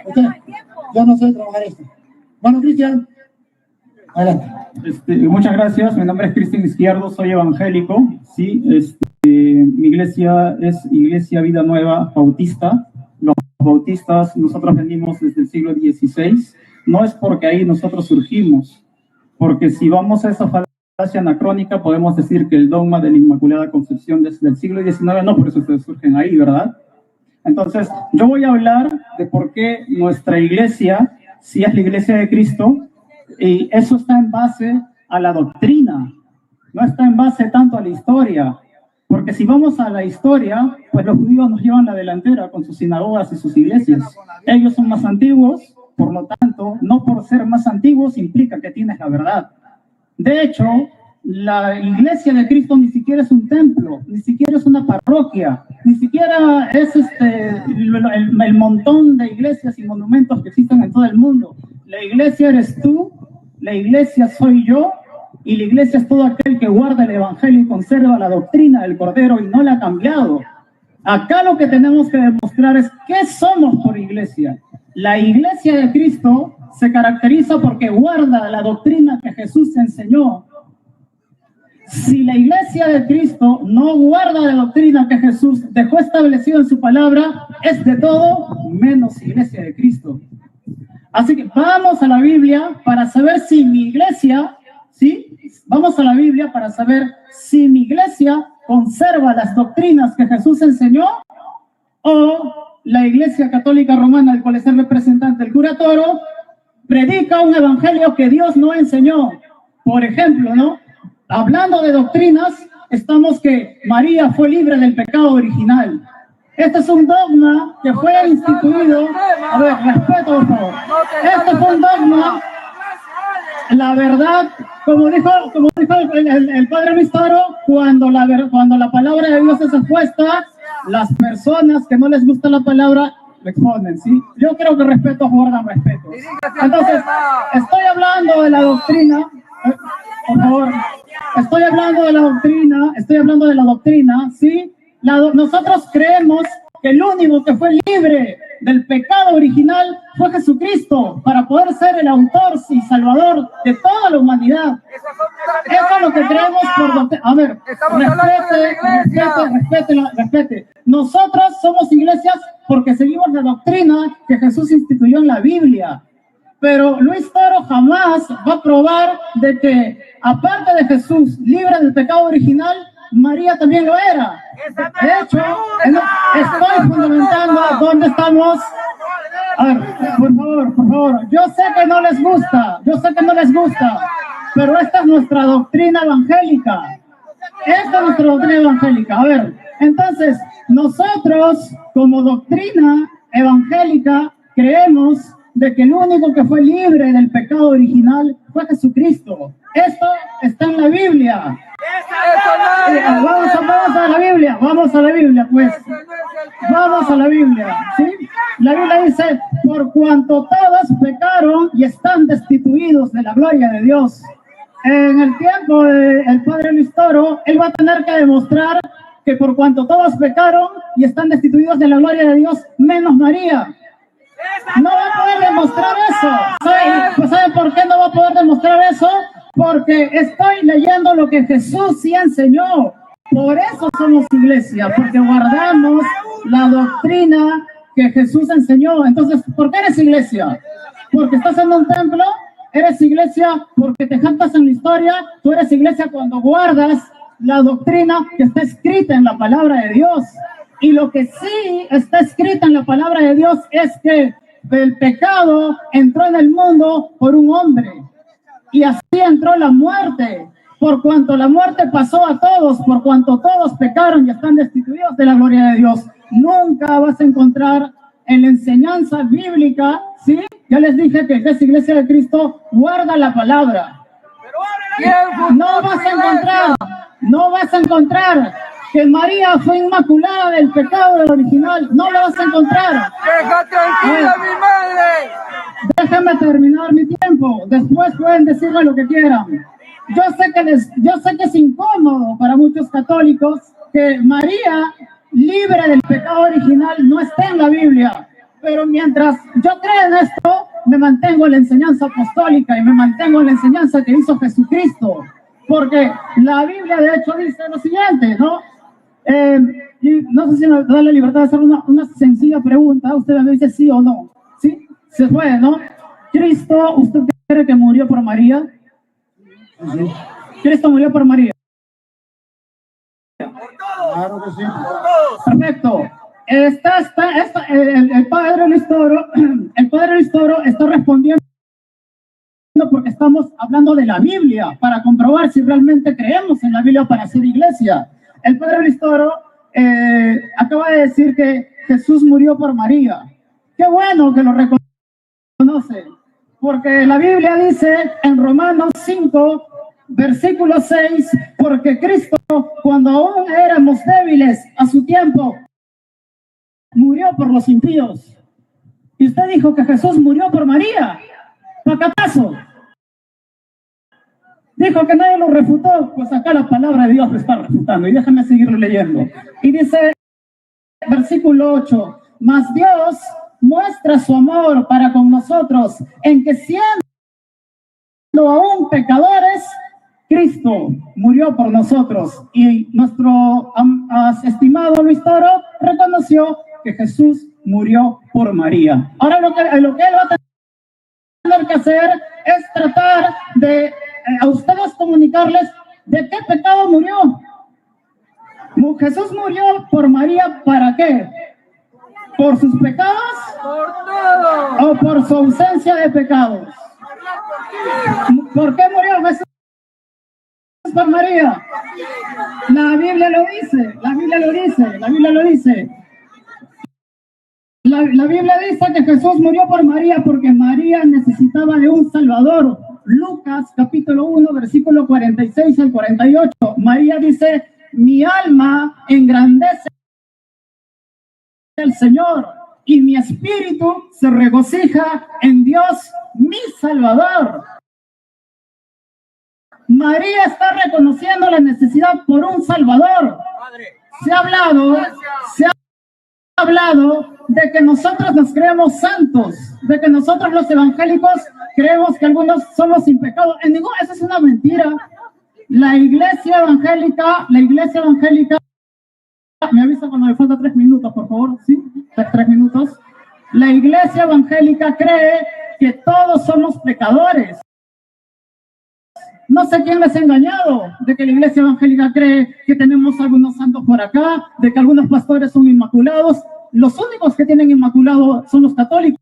Okay. Yo no sé trabajar esto. Bueno, Cristian, adelante. Muchas gracias. Mi nombre es Cristian Izquierdo, soy evangélico. Sí, mi iglesia es Iglesia Vida Nueva Bautista. Los bautistas, nosotros venimos desde el siglo XVI. No es porque ahí nosotros surgimos, porque si vamos a esa falacia anacrónica, podemos decir que el dogma de la Inmaculada Concepción desde el siglo XIX, no, por eso ustedes surgen ahí, ¿verdad? Entonces, yo voy a hablar de por qué nuestra iglesia, si es la iglesia de Cristo, y eso está en base a la doctrina, no está en base tanto a la historia, porque si vamos a la historia, pues los judíos nos llevan la delantera con sus sinagogas y sus iglesias. Ellos son más antiguos, por lo tanto, no por ser más antiguos implica que tienes la verdad. De hecho, la iglesia de Cristo ni siquiera es un templo, ni siquiera es una parroquia, ni siquiera es el montón de iglesias y monumentos que existen en todo el mundo. La iglesia eres tú, la iglesia soy yo, y la iglesia es todo aquel que guarda el evangelio y conserva la doctrina del Cordero y no la ha cambiado. Acá lo que tenemos que demostrar es qué somos por iglesia. La iglesia de Cristo se caracteriza porque guarda la doctrina que Jesús enseñó. Si la iglesia de Cristo no guarda la doctrina que Jesús dejó establecido en su palabra, es de todo menos iglesia de Cristo. Así que vamos a la Biblia para saber si mi iglesia, ¿sí? Vamos a la Biblia para saber si mi iglesia conserva las doctrinas que Jesús enseñó o la Iglesia Católica Romana, del cual es el representante, el cura Toro, predica un evangelio que Dios no enseñó. Por ejemplo, ¿no? Hablando de doctrinas, estamos que María fue libre del pecado original. Este es un dogma que fue instituido. A ver, respeto, por favor. Este fue un dogma. La verdad, como dijo el padre Luis Toro, cuando la palabra de Dios es expuesta, las personas que no les gusta la palabra le exponen, ¿sí? Yo creo que respeto guarda respeto. Entonces, estoy hablando de la doctrina, por favor. Estoy hablando de la doctrina, ¿sí? Nosotros creemos que el único que fue libre del pecado original fue Jesucristo, para poder ser el autor y salvador de toda la humanidad. Eso es lo que creemos por doctrina. A ver, respete. Nosotros somos iglesias porque seguimos la doctrina que Jesús instituyó en la Biblia. Pero Luis Toro jamás va a probar de que, aparte de Jesús, libre del pecado original, María también lo era. De hecho, estoy fundamentando dónde estamos. A ver, por favor. Yo sé que no les gusta, pero esta es nuestra doctrina evangélica. A ver, entonces, nosotros, como doctrina evangélica, creemos de que el único que fue libre del pecado original fue Jesucristo. Esto está en la Biblia. Vamos a la Biblia, pues. Vamos a la Biblia, ¿sí? La Biblia dice, por cuanto todos pecaron y están destituidos de la gloria de Dios. En el tiempo del padre Luis Toro, él va a tener que demostrar que por cuanto todos pecaron y están destituidos de la gloria de Dios, menos María. No va a poder demostrar eso. ¿Saben por qué no va a poder demostrar eso? Porque estoy leyendo lo que Jesús sí enseñó. Por eso somos iglesia, porque guardamos la doctrina que Jesús enseñó. Entonces, ¿por qué eres iglesia? Porque estás en un templo. Eres iglesia porque te jactas en la historia. Tú eres iglesia cuando guardas la doctrina que está escrita en la palabra de Dios. Y lo que sí está escrito en la palabra de Dios es que el pecado entró en el mundo por un hombre. Y así entró la muerte. Por cuanto la muerte pasó a todos, por cuanto todos pecaron y están destituidos de la gloria de Dios. Nunca vas a encontrar en la enseñanza bíblica, ¿sí? Ya les dije que esa iglesia de Cristo guarda la palabra. No vas a encontrar que María fue inmaculada del pecado del original. No lo vas a encontrar. ¡Deja tranquila mi madre! Déjenme terminar mi tiempo. Después pueden decirme lo que quieran. Yo sé que es incómodo para muchos católicos que María libre del pecado original no está en la Biblia. Pero mientras yo creo en esto, me mantengo en la enseñanza apostólica y me mantengo en la enseñanza que hizo Jesucristo. Porque la Biblia de hecho dice lo siguiente, ¿no? Y no sé si me da la libertad de hacer una sencilla pregunta. Usted me dice sí o no. ¿Sí? Se puede, ¿no? Cristo, ¿usted cree que murió por María? Sí. Cristo murió por María. Claro que sí. Perfecto. El padre Luis Toro está respondiendo porque estamos hablando de la Biblia para comprobar si realmente creemos en la Biblia para ser iglesia. El padre Luis Toro acaba de decir que Jesús murió por María. Qué bueno que lo reconoce, porque la Biblia dice en Romanos 5, versículo 6, porque Cristo, cuando aún éramos débiles a su tiempo, murió por los impíos. Y usted dijo que Jesús murió por María. Pacatazo. Dijo que nadie lo refutó, pues acá la palabra de Dios lo está refutando. Y déjame seguirlo leyendo. Y dice, versículo 8, mas Dios muestra su amor para con nosotros, en que siendo aún pecadores, Cristo murió por nosotros. Y nuestro estimado Luis Toro reconoció que Jesús murió por María. Ahora lo que él va a tener que hacer es tratar de a ustedes comunicarles de qué pecado murió. Jesús murió por María, ¿para qué? ¿Por sus pecados? Por todo. ¿O por su ausencia de pecados? ¿Por qué murió Jesús por María? La Biblia lo dice, la Biblia lo dice, la Biblia lo dice. La Biblia dice que Jesús murió por María porque María necesitaba de un Salvador. Lucas capítulo 1, versículo 46 al 48. María dice, mi alma engrandece al Señor y mi espíritu se regocija en Dios, mi Salvador. María está reconociendo la necesidad por un Salvador. Se ha hablado de que nosotros nos creemos santos, de que nosotros los evangélicos creemos que algunos somos sin pecado. En ningún, esa es una mentira. La iglesia evangélica, me avisa cuando me falta 3 minutos, por favor, ¿sí? 3 minutos. La iglesia evangélica cree que todos somos pecadores. No sé quién les ha engañado de que la iglesia evangélica cree que tenemos algunos santos por acá, de que algunos pastores son inmaculados. Los únicos que tienen inmaculado son los católicos,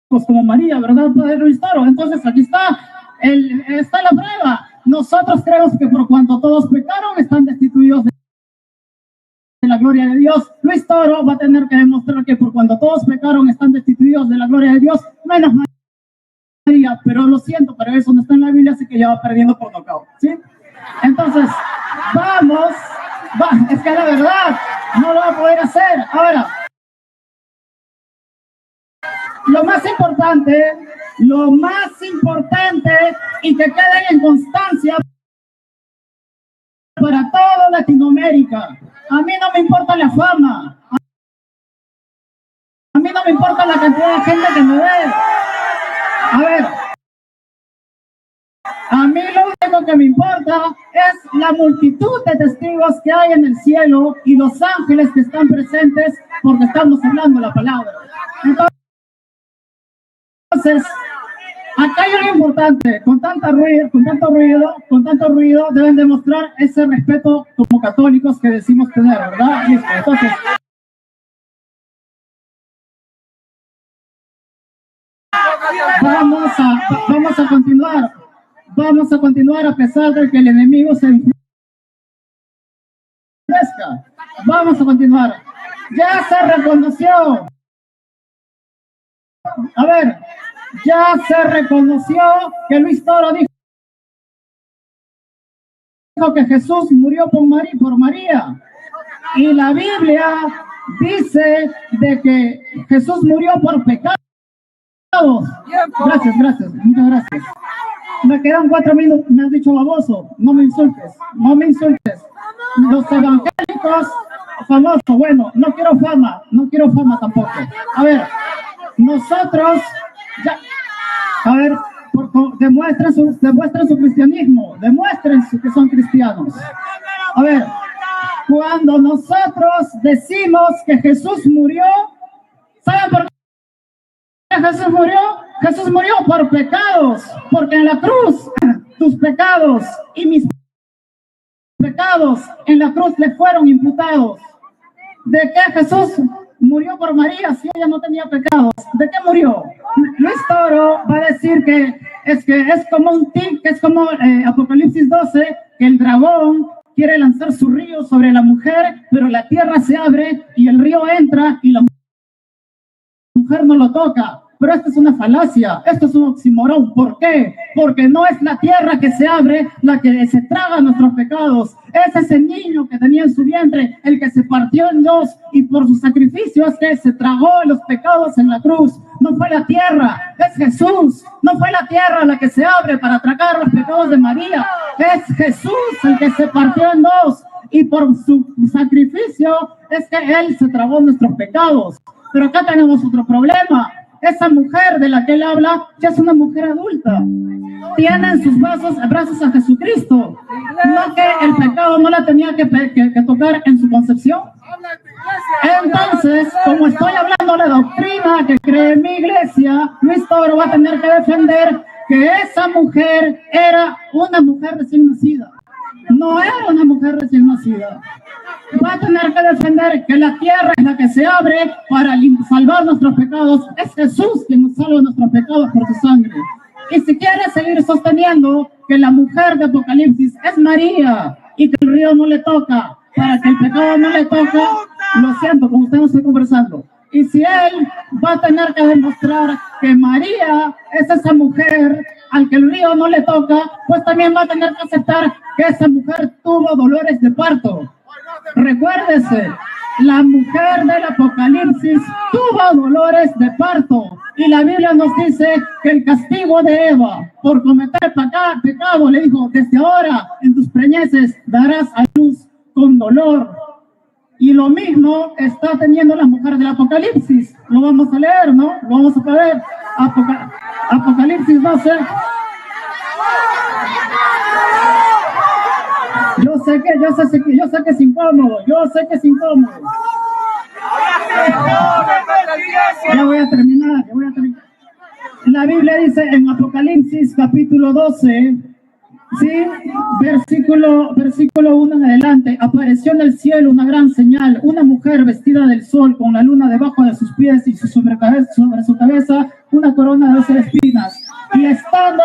como María, ¿verdad, padre Luis Toro? Entonces aquí está la prueba. Nosotros creemos que por cuanto todos pecaron, están destituidos de la gloria de Dios. Luis Toro va a tener que demostrar que por cuanto todos pecaron, están destituidos de la gloria de Dios, menos María. Pero lo siento, pero eso no está en la Biblia, así que ya va perdiendo por nocaut, ¿sí? Entonces, es que la verdad no lo va a poder hacer. Ahora, lo más importante y que quede en constancia para toda Latinoamérica. A mí no me importa la fama. A mí no me importa la cantidad de gente que me ve. A ver, a mí lo único que me importa es la multitud de testigos que hay en el cielo y los ángeles que están presentes porque estamos hablando la palabra. Entonces, acá hay algo importante. Con tanto ruido, deben demostrar ese respeto como católicos que decimos tener, ¿verdad? Listo. Entonces, vamos a continuar a pesar de que el enemigo se enfurezca. Vamos a continuar. Ya se reconoció. A ver, ya se reconoció que Luis Toro dijo que Jesús murió por María. Y la Biblia dice de que Jesús murió por pecados. Gracias, muchas gracias. Me quedan 4 minutos, me has dicho baboso. No me insultes. Los evangélicos famoso. Bueno, no quiero fama tampoco. A ver, nosotros, a ver, demuestren su cristianismo, demuestren que son cristianos. A ver, cuando nosotros decimos que Jesús murió, ¿saben por qué Jesús murió? Jesús murió por pecados, porque en la cruz tus pecados y mis pecados en la cruz le fueron imputados. ¿De qué Jesús murió por María si ella no tenía pecados? ¿De qué murió? Luis Toro va a decir que es como un tic, que es como Apocalipsis 12, que el dragón quiere lanzar su río sobre la mujer, pero la tierra se abre y el río entra y la mujer no lo toca. Pero esto es una falacia, esto es un oxímoron. ¿Por qué? Porque no es la tierra que se abre la que se traga nuestros pecados. Es ese niño que tenía en su vientre el que se partió en dos y por su sacrificio es que se tragó los pecados en la cruz. No fue la tierra, es Jesús. No fue la tierra la que se abre para tragar los pecados de María. Es Jesús el que se partió en dos y por su sacrificio es que Él se tragó nuestros pecados. Pero acá tenemos otro problema. Esa mujer de la que él habla ya es una mujer adulta. Tiene en sus brazos a Jesucristo. No que el pecado no la tenía que tocar en su concepción. Entonces, como estoy hablando de la doctrina que cree mi iglesia, Luis Toro va a tener que defender que esa mujer era una mujer recién nacida. No era una mujer recién nacida. Va a tener que defender que la tierra es la que se abre para salvar nuestros pecados. Es Jesús quien nos salva nuestros pecados por su sangre. Y si quiere seguir sosteniendo que la mujer de Apocalipsis es María y que el río no le toca, para que el pecado no le toque, lo siento, con usted no estoy conversando. Y si él va a tener que demostrar que María es esa mujer al que el río no le toca, pues también va a tener que aceptar que esa mujer tuvo dolores de parto. Recuérdese, la mujer del Apocalipsis tuvo dolores de parto y la Biblia nos dice que el castigo de Eva por cometer pecado le dijo: desde ahora en tus preñeces darás a luz con dolor. Y lo mismo está teniendo la mujer del Apocalipsis. Lo vamos a leer, ¿no? Lo vamos a ver. Apocalipsis 12. Yo sé que es incómodo. Ya voy a terminar. La Biblia dice en Apocalipsis capítulo 12, ¿sí? Versículo 1 en adelante: apareció en el cielo una gran señal, una mujer vestida del sol con la luna debajo de sus pies y sobre su cabeza una corona de 12 espinas. Y estando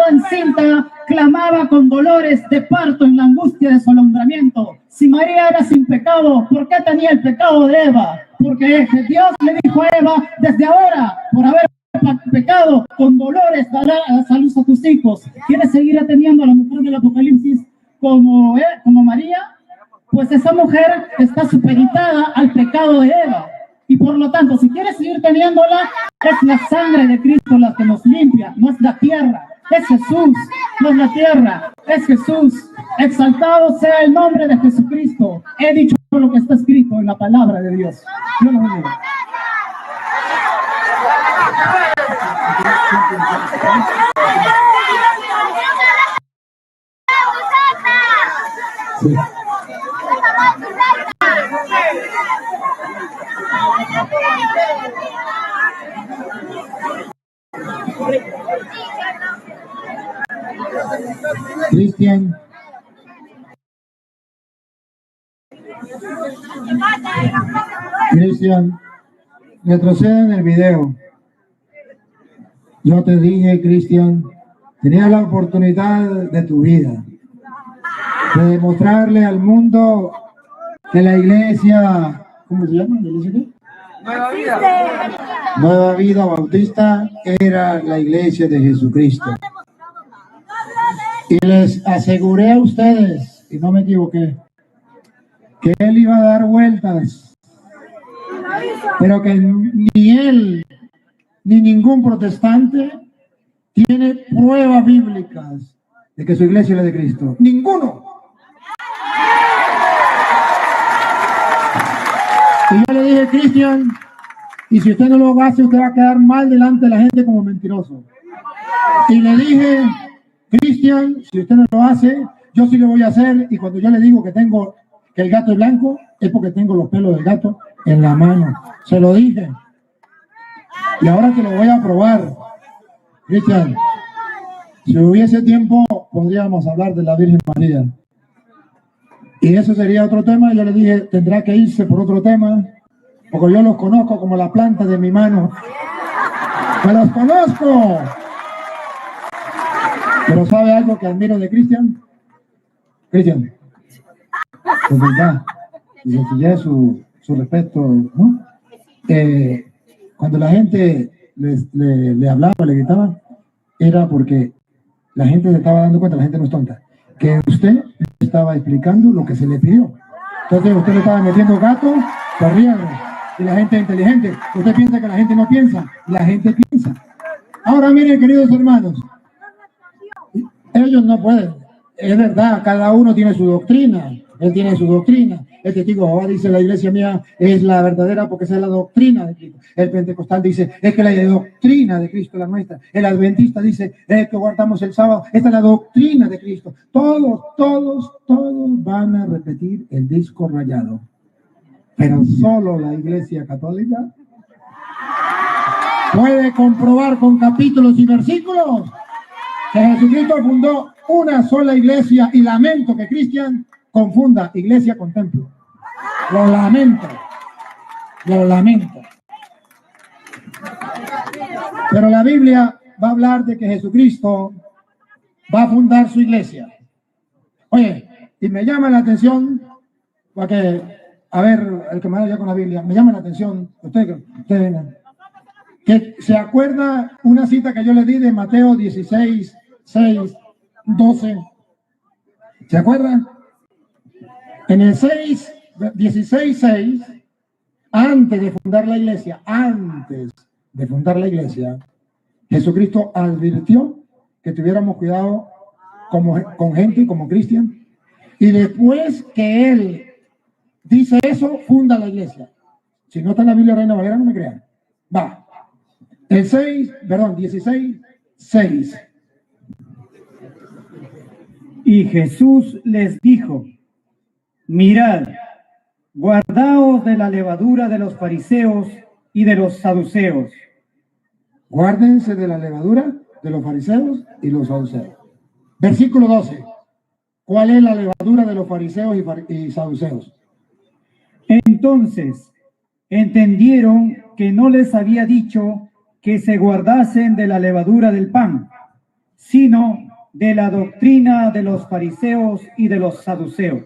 encinta, clamaba con dolores de parto en la angustia de su alumbramiento. Si María era sin pecado, ¿por qué tenía el pecado de Eva? Porque Dios le dijo a Eva: desde ahora, por haber pecado, con dolores darás a luz a tus hijos. ¿Quieres seguir atendiendo a la mujer del Apocalipsis como María? Pues esa mujer está supeditada al pecado de Eva. Y por lo tanto, si quieres seguir teniéndola, es la sangre de Cristo la que nos limpia, no es la tierra. Es Jesús, no es la tierra, es Jesús. Exaltado sea el nombre de Jesucristo. He dicho lo que está escrito en la palabra de Dios. Dios lo bendiga. Sí. Cristian. Cristian, retrocede en el video. Yo te dije, Cristian, tenías la oportunidad de tu vida de demostrarle al mundo que la iglesia, ¿cómo se llama? ¿La iglesia qué? Nueva Vida. Nueva Vida Bautista era la iglesia de Jesucristo. Y les aseguré a ustedes, y no me equivoqué, que él iba a dar vueltas, pero que ni él ni ningún protestante tiene pruebas bíblicas de que su iglesia es la de Cristo? Ninguno. Y yo le dije, Cristian, y si usted no lo hace, usted va a quedar mal delante de la gente como mentiroso. Y le dije, Cristian, si usted no lo hace, yo sí lo voy a hacer. Y cuando yo le digo que el gato es blanco, es porque tengo los pelos del gato en la mano. Se lo dije. Y ahora te lo voy a probar. Cristian, si hubiese tiempo, podríamos hablar de la Virgen María. Y eso sería otro tema. Yo le dije, tendrá que irse por otro tema, porque yo los conozco como la planta de mi mano. ¡Me los conozco! Pero ¿sabe algo que admiro de Cristian? Cristian, su verdad, su sencillez, su respeto, ¿no? Cuando la gente le hablaba, le gritaba, era porque la gente se estaba dando cuenta, la gente no es tonta, que usted le estaba explicando lo que se le pidió. Entonces usted le estaba metiendo gato, corriendo, y la gente es inteligente. Usted piensa que la gente no piensa, la gente piensa. Ahora miren, queridos hermanos, ellos no pueden. Es verdad, cada uno tiene su doctrina. Él tiene su doctrina. El testigo de Jehová dice, la iglesia mía es la verdadera porque esa es la doctrina de Cristo. El pentecostal dice, es que la doctrina de Cristo es la nuestra. El adventista dice, es que guardamos el sábado. Esta es la doctrina de Cristo. Todos van a repetir el disco rayado. Pero solo la iglesia católica puede comprobar con capítulos y versículos que Jesucristo fundó una sola iglesia, y lamento que Cristian confunda iglesia con templo. Lo lamento. Pero la Biblia va a hablar de que Jesucristo va a fundar su iglesia. Oye, y me llama la atención, porque, a ver, el que me vaya con la Biblia, me llama la atención, usted vengan, que se acuerda una cita que yo le di de Mateo 16, 6, 12. ¿Se acuerdan? En el 16, 6, antes de fundar la iglesia, Jesucristo advirtió que tuviéramos cuidado con gente como Cristian, y después que él dice eso, funda la iglesia. Si no está en la Biblia Reina Valera, no me crean. Va. El 16, 6. Y Jesús les dijo, mirad, guardaos de la levadura de los fariseos y de los saduceos. Guárdense de la levadura de los fariseos y los saduceos. Versículo 12. ¿Cuál es la levadura de los fariseos y saduceos? Entonces entendieron que no les había dicho que se guardasen de la levadura del pan, sino de la doctrina de los fariseos y de los saduceos.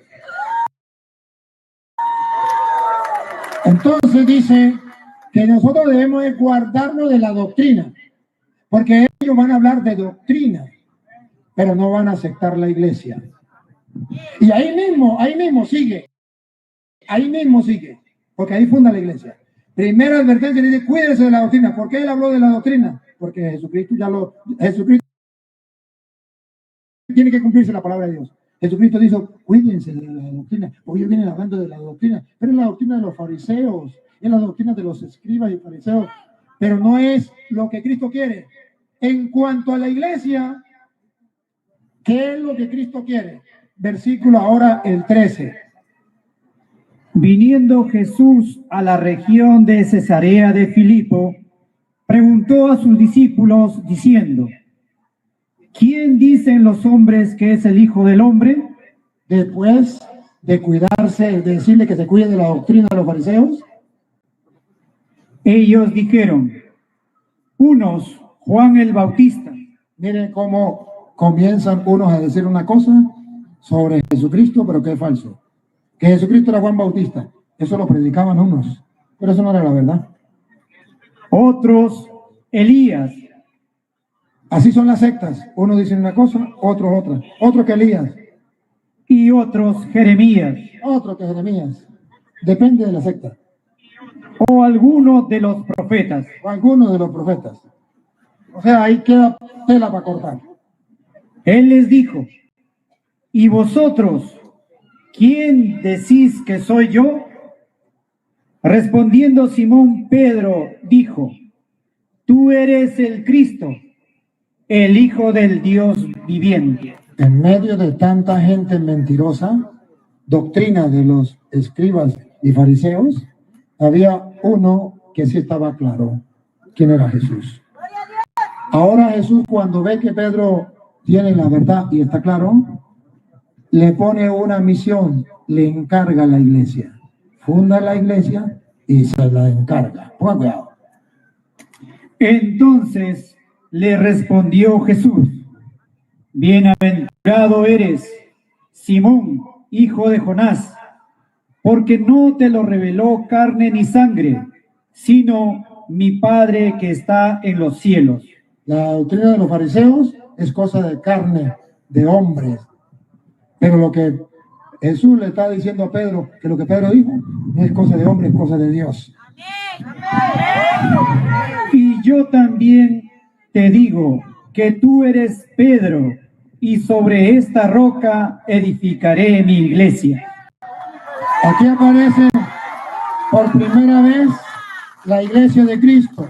Entonces dice que nosotros debemos guardarnos de la doctrina, porque ellos van a hablar de doctrina, pero no van a aceptar la iglesia. Y ahí mismo sigue, porque ahí funda la iglesia. Primera advertencia, dice, cuídense de la doctrina. ¿Por qué él habló de la doctrina? Porque Jesucristo tiene que cumplirse la palabra de Dios. Jesucristo dijo, cuídense de la doctrina, porque ellos vienen hablando de la doctrina, pero es la doctrina de los fariseos, es la doctrina de los escribas y fariseos, pero no es lo que Cristo quiere. En cuanto a la iglesia, ¿qué es lo que Cristo quiere? Versículo ahora el 13. Viniendo Jesús a la región de Cesarea de Filipo, preguntó a sus discípulos diciendo, ¿quién dicen los hombres que es el Hijo del Hombre? Después de cuidarse, de decirle que se cuide de la doctrina de los fariseos, ellos dijeron, unos Juan el Bautista. Miren cómo comienzan unos a decir una cosa sobre Jesucristo, pero que es falso. Que Jesucristo era Juan Bautista. Eso lo predicaban unos, pero eso no era la verdad. Otros Elías. Así son las sectas. Unos dicen una cosa, otros otra. Otro que Elías. Y otros Jeremías. Otro que Jeremías. Depende de la secta. O alguno de los profetas. O alguno de los profetas. O sea, ahí queda tela para cortar. Él les dijo: ¿y vosotros, quién decís que soy yo? Respondiendo Simón Pedro, dijo: tú eres el Cristo, el Hijo del Dios viviente. En medio de tanta gente mentirosa, doctrina de los escribas y fariseos, había uno que sí estaba claro quién era Jesús. Ahora Jesús, cuando ve que Pedro tiene la verdad y está claro, le pone una misión, le encarga a la iglesia. Funda la iglesia y se la encarga. Ponga cuidado. Entonces le respondió Jesús: bienaventurado eres, Simón, hijo de Jonás, porque no te lo reveló carne ni sangre, sino mi Padre que está en los cielos. La doctrina de los fariseos es cosa de carne, de hombres. Pero lo que Jesús le está diciendo a Pedro, que lo que Pedro dijo, no es cosa de hombre, es cosa de Dios. Y yo también te digo que tú eres Pedro, y sobre esta roca edificaré mi iglesia. Aquí aparece por primera vez la iglesia de Cristo.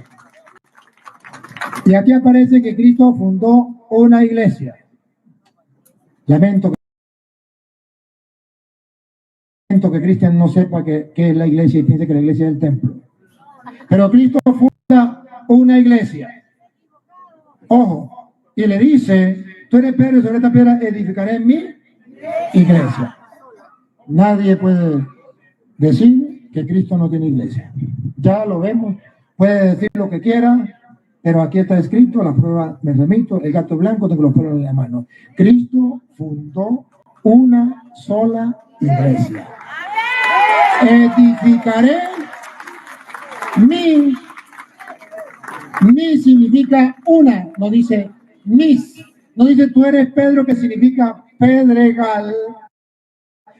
Y aquí aparece que Cristo fundó una iglesia. Lamento que Cristian no sepa qué es la iglesia y piense que la iglesia es el templo. Pero Cristo funda una iglesia. Ojo, y le dice: tú eres Pedro, y sobre esta piedra edificaré mi iglesia. Nadie puede decir que Cristo no tiene iglesia. Ya lo vemos, puede decir lo que quiera, pero aquí está escrito, la prueba me remito, el gato blanco, tengo los pelos en la mano. Cristo fundó una sola iglesia. Edificaré mi significa una, no dice mis, no dice tú eres Pedro, que significa pedregal,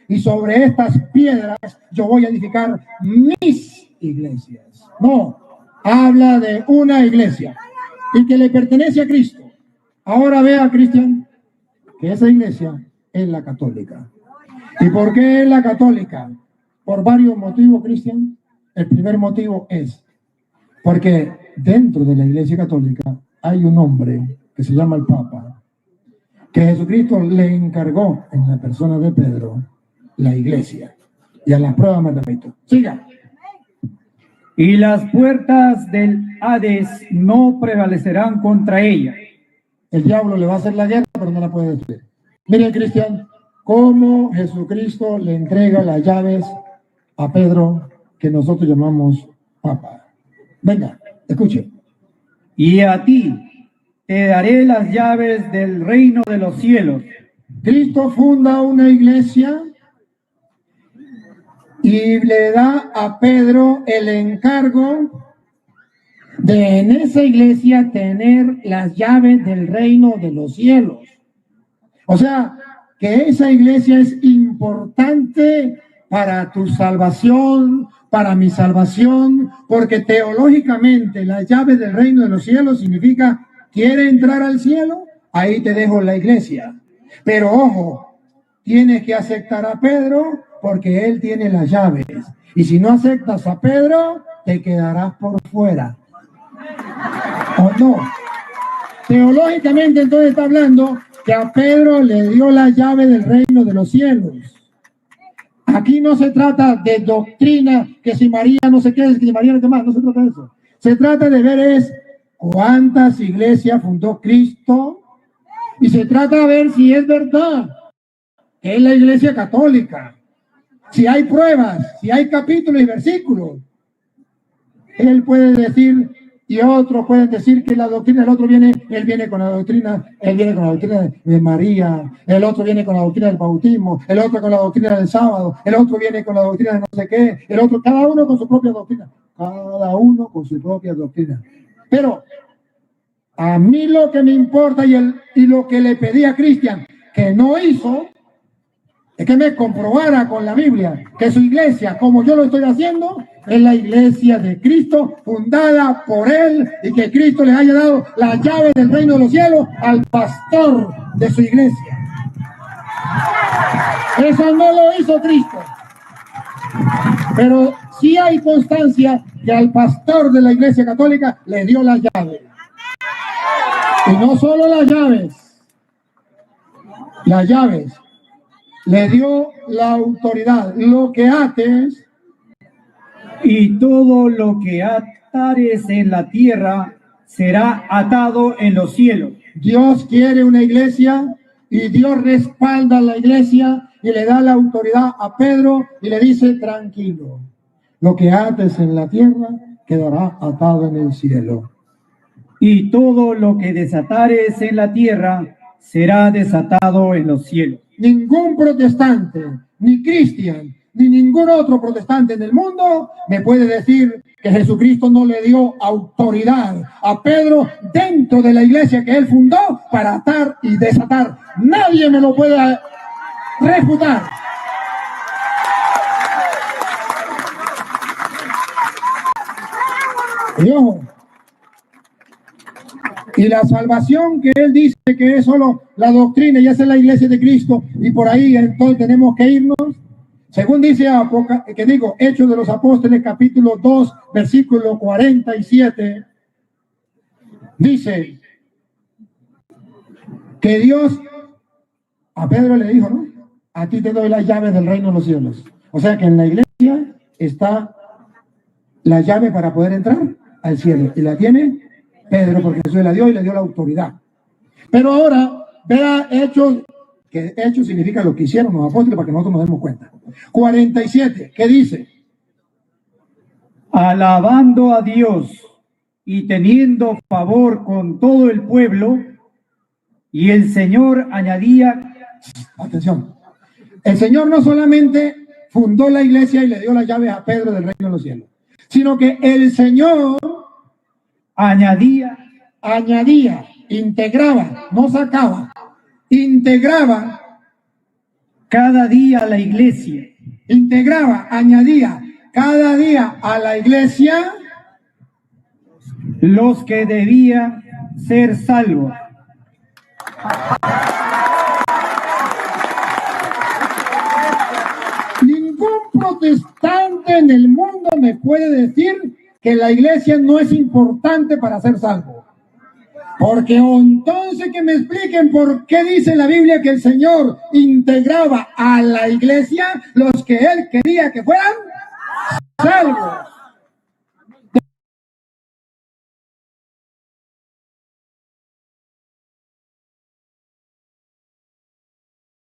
y sobre estas piedras yo voy a edificar mis iglesias. No, habla de una iglesia y que le pertenece a Cristo. Ahora vea, Cristian, que esa iglesia es la católica. ¿Y por qué es la católica? Por varios motivos, Cristian. El primer motivo es porque dentro de la iglesia católica hay un hombre que se llama el Papa, que Jesucristo le encargó en la persona de Pedro la iglesia. Y a las pruebas me repito. Siga. Y las puertas del Hades no prevalecerán contra ella. El diablo le va a hacer la guerra, pero no la puede destruir. Miren, Cristian, cómo Jesucristo le entrega las llaves a Pedro, que nosotros llamamos Papa. Venga, escuche. Y a ti te daré las llaves del reino de los cielos. Cristo funda una iglesia y le da a Pedro el encargo de en esa iglesia tener las llaves del reino de los cielos. O sea, que esa iglesia es importante para tu salvación, para mi salvación, porque teológicamente las llaves del reino de los cielos significa: ¿quiere entrar al cielo? Ahí te dejo la iglesia. Pero ojo, tienes que aceptar a Pedro, porque él tiene las llaves. Y si no aceptas a Pedro, te quedarás por fuera. ¿O no? Teológicamente entonces está hablando que a Pedro le dio la llave del reino de los cielos. Aquí no se trata de doctrina, que si María no sé qué, que si María no sé más, no se trata de eso. Se trata de ver es cuántas iglesias fundó Cristo, y se trata de ver si es verdad que es la iglesia católica. Si hay pruebas, si hay capítulos y versículos. Él puede decir, y otros pueden decir que la doctrina, el otro viene, él viene con la doctrina, él viene con la doctrina de María, el otro viene con la doctrina del bautismo, el otro con la doctrina del sábado, el otro viene con la doctrina de no sé qué, el otro, cada uno con su propia doctrina, cada uno con su propia doctrina. Pero a mí lo que me importa y lo que le pedí a Cristian que no hizo es que me comprobara con la Biblia que su iglesia, como yo lo estoy haciendo, es la iglesia de Cristo, fundada por Él, y que Cristo le haya dado la llave del reino de los cielos al pastor de su iglesia. Eso no lo hizo Cristo. Pero sí hay constancia que al pastor de la iglesia católica le dio las llaves. Y no solo las llaves, le dio la autoridad. Lo que ates y todo lo que atares en la tierra será atado en los cielos. Dios quiere una iglesia y Dios respalda a la iglesia y le da la autoridad a Pedro y le dice: tranquilo, lo que ates en la tierra quedará atado en el cielo. Y todo lo que desatares en la tierra será desatado en los cielos. Ningún protestante, ni cristiano, ni ningún otro protestante en el mundo me puede decir que Jesucristo no le dio autoridad a Pedro dentro de la iglesia que él fundó para atar y desatar. Nadie me lo puede refutar. Y ojo, y la salvación que él dice que es solo la doctrina y esa es la iglesia de Cristo y por ahí entonces tenemos que irnos. Según dice Hechos de los Apóstoles, capítulo 2, versículo 47, dice que Dios a Pedro le dijo, ¿no? A ti te doy las llaves del reino de los cielos. O sea que en la iglesia está la llave para poder entrar al cielo. Y la tiene Pedro porque Jesús la dio y le dio la autoridad. Pero ahora, vea Hechos, que Hechos significa lo que hicieron los apóstoles para que nosotros nos demos cuenta. 47, ¿qué dice? Alabando a Dios y teniendo favor con todo el pueblo, y el Señor añadía... Atención, el Señor no solamente fundó la iglesia y le dio las llaves a Pedro del reino de los cielos, sino que el Señor añadía, integraba, no sacaba, integraba cada día a la iglesia. Integraba, añadía cada día a la iglesia los que debían ser salvos. Ningún protestante en el mundo me puede decir que la iglesia no es importante para ser salvo. Porque entonces que me expliquen por qué dice la Biblia que el Señor integraba a la iglesia los que Él quería que fueran salvos.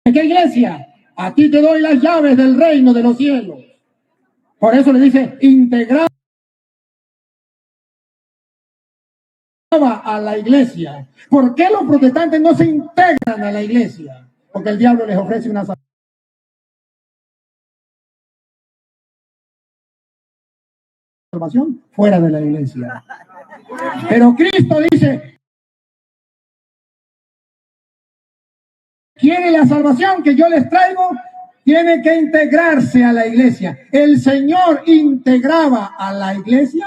¿De qué iglesia? A ti te doy las llaves del reino de los cielos. Por eso le dice integraba a la iglesia. ¿Por qué los protestantes no se integran a la iglesia? Porque el diablo les ofrece una salvación fuera de la iglesia. Pero Cristo dice, ¿quiere la salvación que yo les traigo? Tiene que integrarse a la iglesia. El Señor integraba a la iglesia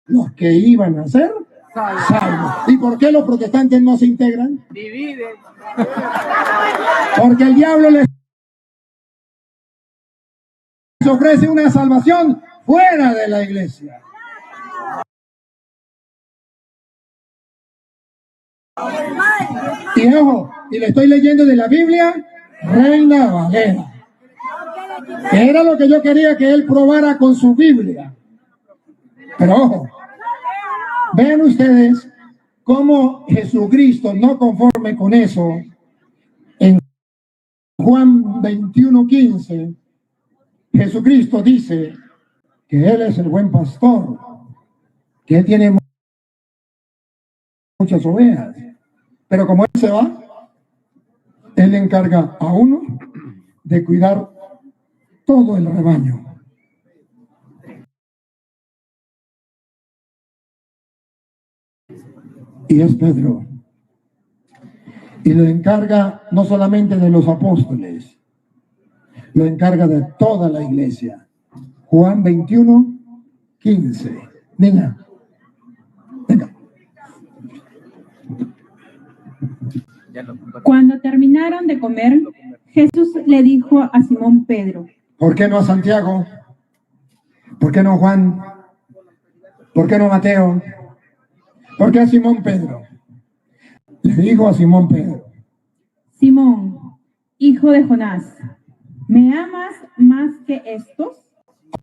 los que iban a ser salvos. ¿Y por qué los protestantes no se integran? Dividen. Porque el diablo les ofrece una salvación fuera de la iglesia. Y ojo, y le estoy leyendo de la Biblia, Reina Valera. Que era lo que yo quería que él probara con su Biblia. Pero ojo, vean ustedes cómo Jesucristo, no conforme con eso, en Juan 21:15, Jesucristo dice que Él es el buen pastor, que Él tiene muchas ovejas, pero como Él se va, Él le encarga a uno de cuidar todo el rebaño. Y es Pedro. Y lo encarga no solamente de los apóstoles, lo encarga de toda la iglesia. Juan 21, 15. Venga. Cuando terminaron de comer, Jesús le dijo a Simón Pedro: ¿Por qué no a Santiago? ¿Por qué no a Juan? ¿Por qué no a Mateo? ¿Por qué a Simón Pedro? Le dijo a Simón Pedro: Simón, hijo de Jonás, ¿me amas más que estos?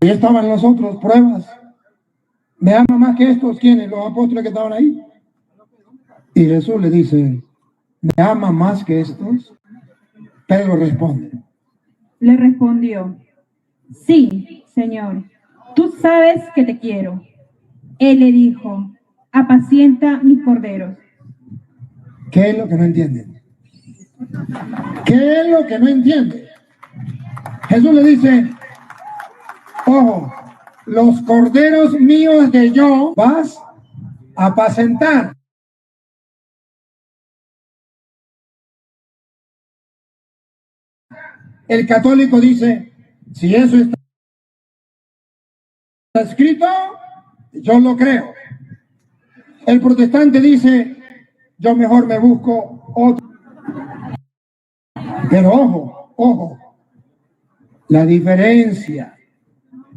Ahí estaban las otras pruebas. ¿Me ama más que estos? ¿Quiénes? Los apóstoles que estaban ahí. Y Jesús le dice: ¿me ama más que estos? Pedro responde. Le respondió: sí, Señor, tú sabes que te quiero. Él le dijo: apacienta mis corderos. ¿Qué es lo que no entienden? ¿Qué es lo que no entienden? Jesús le dice: ojo, los corderos míos de yo vas a apacentar. El católico dice: si eso está escrito, yo lo creo. El protestante dice: yo mejor me busco otro. Pero ojo, la diferencia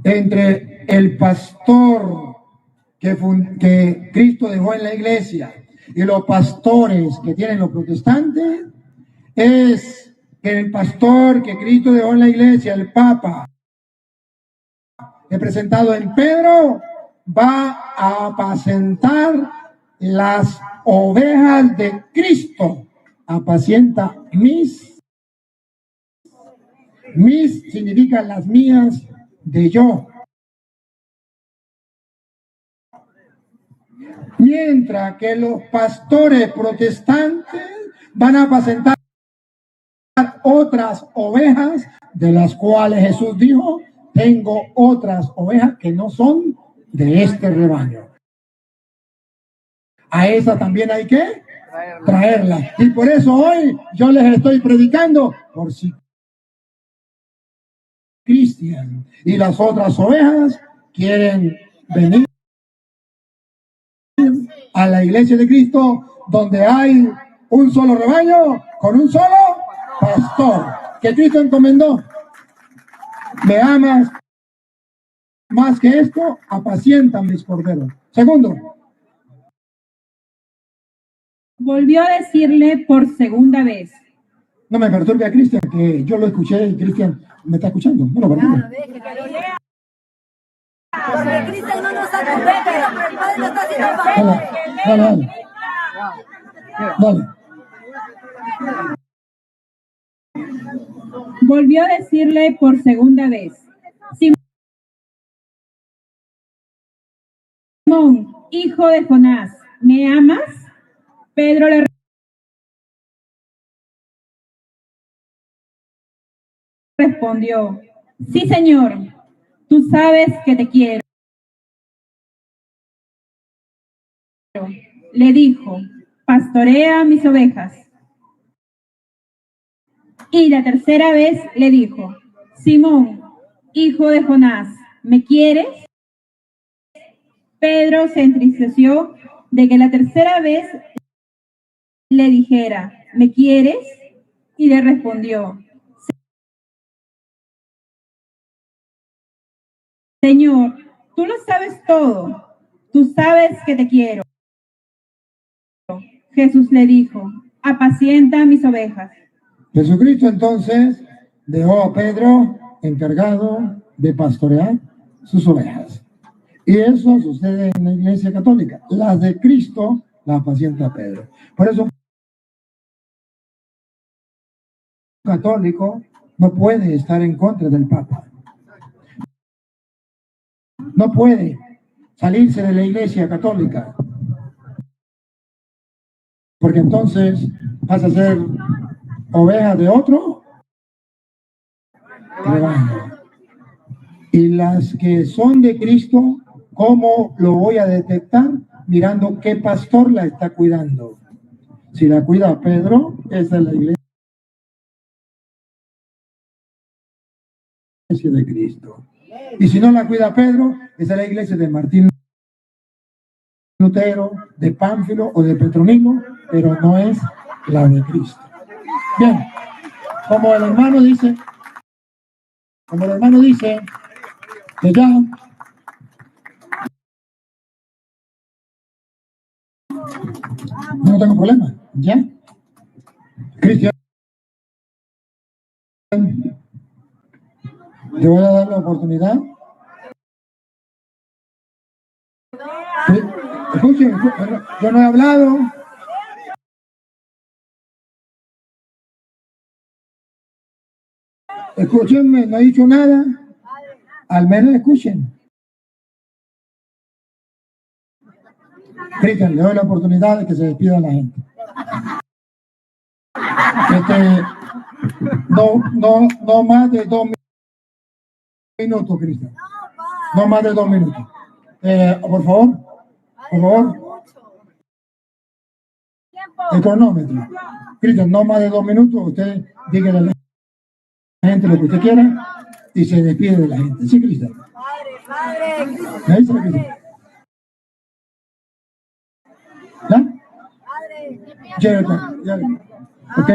entre el pastor que Cristo dejó en la iglesia y los pastores que tienen los protestantes es que el pastor que Cristo dejó en la iglesia, el Papa, representado en Pedro, va a apacentar las ovejas de Cristo. Apacienta mis significa las mías de yo. Mientras que los pastores protestantes van a apacentar otras ovejas, de las cuales Jesús dijo: tengo otras ovejas que no son de este rebaño. A esa también hay que traerla. Y por eso hoy yo les estoy predicando por si Cristian y las otras ovejas quieren venir a la iglesia de Cristo, donde hay un solo rebaño con un solo pastor que Cristo encomendó. ¿Me amas más que esto? Apacientan mis corderos. Segundo, Volvió a decirle por segunda vez: no me perturbe a Cristian, que yo lo escuché y Cristian me está escuchando. No lo perturbe. Porque Cristian no nos ha convertido, pero el Padre lo está haciendo Dale. Volvió a decirle por segunda vez: Simón, hijo de Jonás, ¿me amas? Pedro le respondió: sí, Señor, tú sabes que te quiero. Le dijo: pastorea mis ovejas. Y la tercera vez le dijo: Simón, hijo de Jonás, ¿me quieres? Pedro se entristeció de que la tercera vez le dijera: ¿me quieres? Y le respondió: Señor, tú lo sabes todo, tú sabes que te quiero. Jesús le dijo: apacienta mis ovejas. Jesucristo entonces dejó a Pedro encargado de pastorear sus ovejas. Y eso sucede en la iglesia católica. Las de Cristo las apacienta Pedro. Por eso un católico no puede estar en contra del Papa. No puede salirse de la iglesia católica. Porque entonces vas a ser oveja de otro rebaño. Y las que son de Cristo, ¿cómo lo voy a detectar? Mirando qué pastor la está cuidando. Si la cuida Pedro, esa es la iglesia de Cristo. Y si no la cuida Pedro, esa es la iglesia de Martín Lutero, de Pánfilo o de Petronilo, pero no es la de Cristo. Bien, como el hermano dice que ya no tengo problema, ya. Cristian, te voy a dar la oportunidad. Sí, escuchen, yo no he hablado. Escúchenme, no he dicho nada. Al menos escuchen. Cristian, le doy la oportunidad de que se despida la gente. No más de 2 minutos, Cristian. No más de 2 minutos. Por favor. El cronómetro. Cristian, no más de 2 minutos. Usted dígale a la gente lo que usted quiera y se despide de la gente. Sí, Cristian. ¿Me dice, Cristian? ¿Ya? Ok,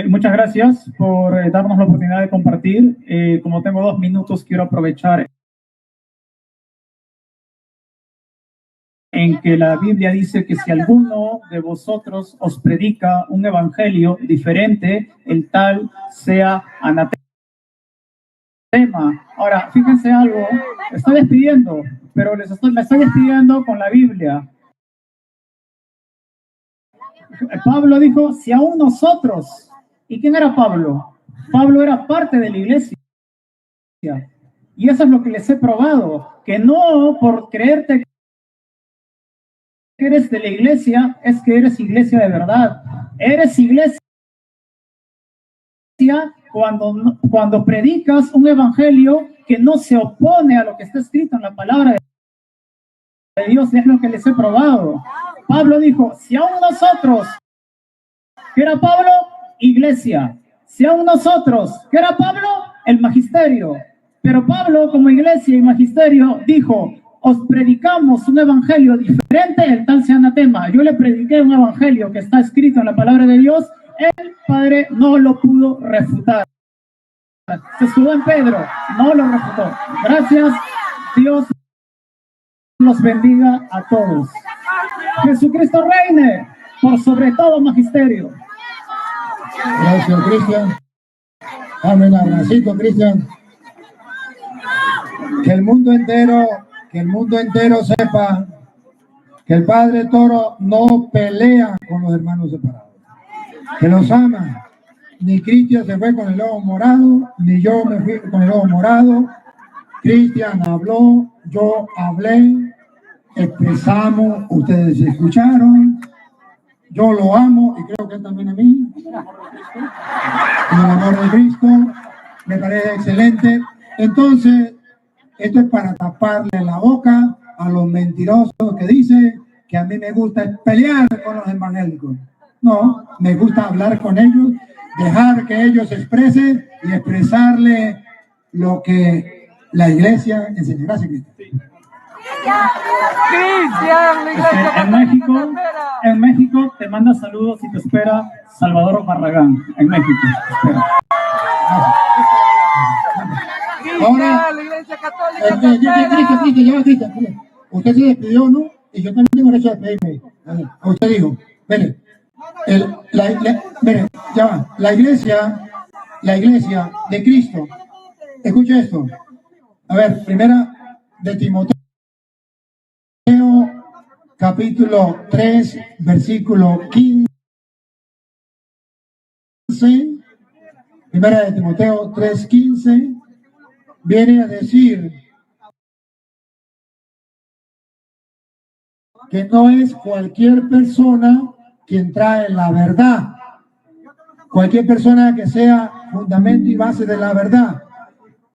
muchas gracias por darnos la oportunidad de compartir. Como tengo 2 minutos, quiero aprovechar en que la Biblia dice que si alguno de vosotros os predica un evangelio diferente, el tal sea anatema. Ahora, fíjense algo, estoy despidiendo, pero me estoy despidiendo con la Biblia. Pablo dijo, si aún nosotros, ¿y quién era Pablo? Pablo era parte de la iglesia. Y eso es lo que les he probado, que no por creerte que eres de la iglesia, es que eres iglesia de verdad. Eres iglesia cuando predicas un evangelio que no se opone a lo que está escrito en la palabra de Dios, es lo que les he probado. Pablo dijo, si aún nosotros, ¿qué era Pablo? Iglesia. Si aún nosotros, ¿qué era Pablo? El magisterio. Pero Pablo, como iglesia y magisterio, dijo, os predicamos un evangelio diferente, el tal sea anatema. Yo le prediqué un evangelio que está escrito en la palabra de Dios, el Padre no lo pudo refutar. Se estuvo en Pedro, no lo refutó. Gracias, Dios los bendiga a todos. Jesucristo reine por sobre todo magisterio. Gracias, Cristian. Dame un abracito, Cristian. Que el mundo entero sepa que el Padre Toro no pelea con los hermanos separados, que los ama. Ni Cristian se fue con el lobo morado, ni yo me fui con el lobo morado. Cristian habló, yo hablé, expresamos, ustedes escucharon. Yo lo amo y creo que él también a mí. En el amor de Cristo, me parece excelente. Entonces, esto es para taparle la boca a los mentirosos que dicen que a mí me gusta pelear con los evangélicos. No, me gusta hablar con ellos, dejar que ellos se expresen y expresarle lo que la iglesia enseña. Gracias, Cristo. Cristian, la iglesia en México te manda saludos y te espera Salvador Barragán, en México. Ahora, la iglesia católica Cristian, usted se despidió, ¿no? Y yo también tengo derecho a despedirme. Usted dijo, mire, mire, ya va, la iglesia de Cristo, escuche esto. A ver, primera de Timoteo, capítulo 3, versículo 15. Primera de Timoteo 3:15 viene a decir que no es cualquier persona quien trae la verdad, cualquier persona que sea fundamento y base de la verdad,